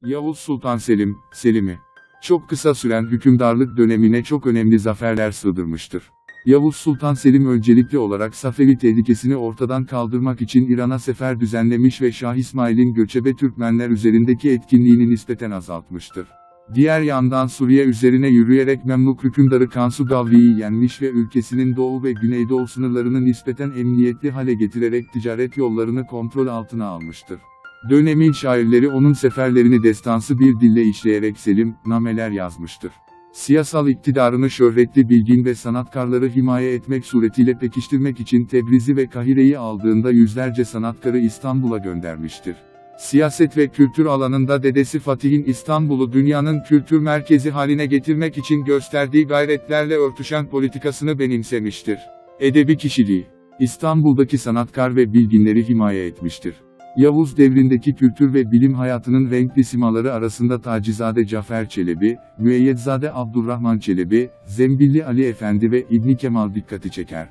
Yavuz Sultan Selim, Selim'i çok kısa süren hükümdarlık dönemine çok önemli zaferler sığdırmıştır. Yavuz Sultan Selim öncelikli olarak Safevi tehlikesini ortadan kaldırmak için İran'a sefer düzenlemiş ve Şah İsmail'in göçebe Türkmenler üzerindeki etkinliğini nispeten azaltmıştır. Diğer yandan Suriye üzerine yürüyerek Memluk hükümdarı Kansu Gavri'yi yenmiş ve ülkesinin doğu ve güneydoğu sınırlarını nispeten emniyetli hale getirerek ticaret yollarını kontrol altına almıştır. Dönemin şairleri onun seferlerini destansı bir dille işleyerek Selim nameler yazmıştır. Siyasal iktidarını şöhretli bilgin ve sanatkarları himaye etmek suretiyle pekiştirmek için Tebriz'i ve Kahire'yi aldığında yüzlerce sanatkarı İstanbul'a göndermiştir. Siyaset ve kültür alanında dedesi Fatih'in İstanbul'u dünyanın kültür merkezi haline getirmek için gösterdiği gayretlerle örtüşen politikasını benimsemiştir. Edebi kişiliği, İstanbul'daki sanatkar ve bilginleri himaye etmiştir. Yavuz devrindeki kültür ve bilim hayatının renkli simaları arasında Tacizade Cafer Çelebi, Müeyyedzade Abdurrahman Çelebi, Zembilli Ali Efendi ve İbni Kemal dikkati çeker.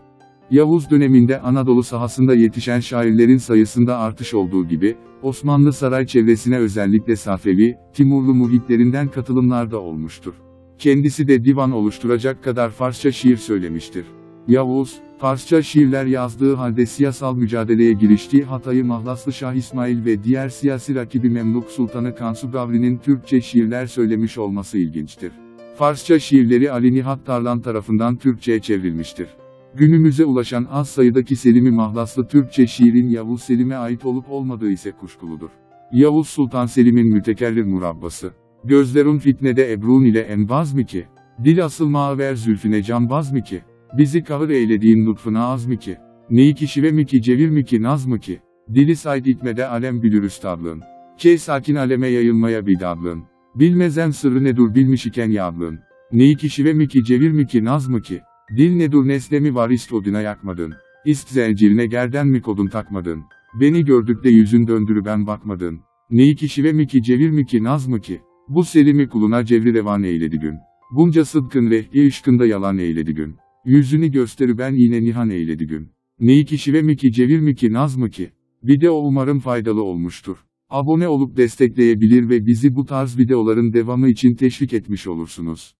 Yavuz döneminde Anadolu sahasında yetişen şairlerin sayısında artış olduğu gibi, Osmanlı saray çevresine özellikle Safevi, Timurlu muhitlerinden katılımlar da olmuştur. Kendisi de divan oluşturacak kadar Farsça şiir söylemiştir. Yavuz, Farsça şiirler yazdığı halde siyasal mücadeleye giriştiği Hatay'ı Mahlaslı Şah İsmail ve diğer siyasi rakibi Memluk Sultanı Kansu Gavri'nin Türkçe şiirler söylemiş olması ilginçtir. Farsça şiirleri Ali Nihat Tarlan tarafından Türkçe'ye çevrilmiştir. Günümüze ulaşan az sayıdaki Selimi Mahlaslı Türkçe şiirin Yavuz Selim'e ait olup olmadığı ise kuşkuludur. Yavuz Sultan Selim'in mütekerrir murabbası. Gözlerun fitnede Ebrun ile envaz mı ki? Dil asıl maver zülfüne cambaz mı ki? Bizi kahır eylediğin lütfuna az mı ki? Neyi ki şive mi ki cevir mi ki naz mı ki? Dili sayd itmede alem bilir üstadlığın. Key sakin aleme yayılmaya bidadlığın. Bilmezem sırrı nedur bilmiş iken yadlığın. Neyi ki şive mi ki cevir mi ki naz mı ki? Dil nedur neslemi var ist oduna yakmadın. İst zenciline gerden mi kodun takmadın. Beni gördük de yüzün döndürü ben bakmadın. Neyi ki şive mi ki cevir mi ki naz mı ki? Bu Selim'i kuluna cevri revan eyledi gün. Bunca sıdkın rehli ışkında yalan eyledi gün. Yüzünü gösteri ben yine nihan eyledi gün. Neyi ki şive mi ki cevir mi ki naz mı ki? Video umarım faydalı olmuştur. Abone olup destekleyebilir ve bizi bu tarz videoların devamı için teşvik etmiş olursunuz.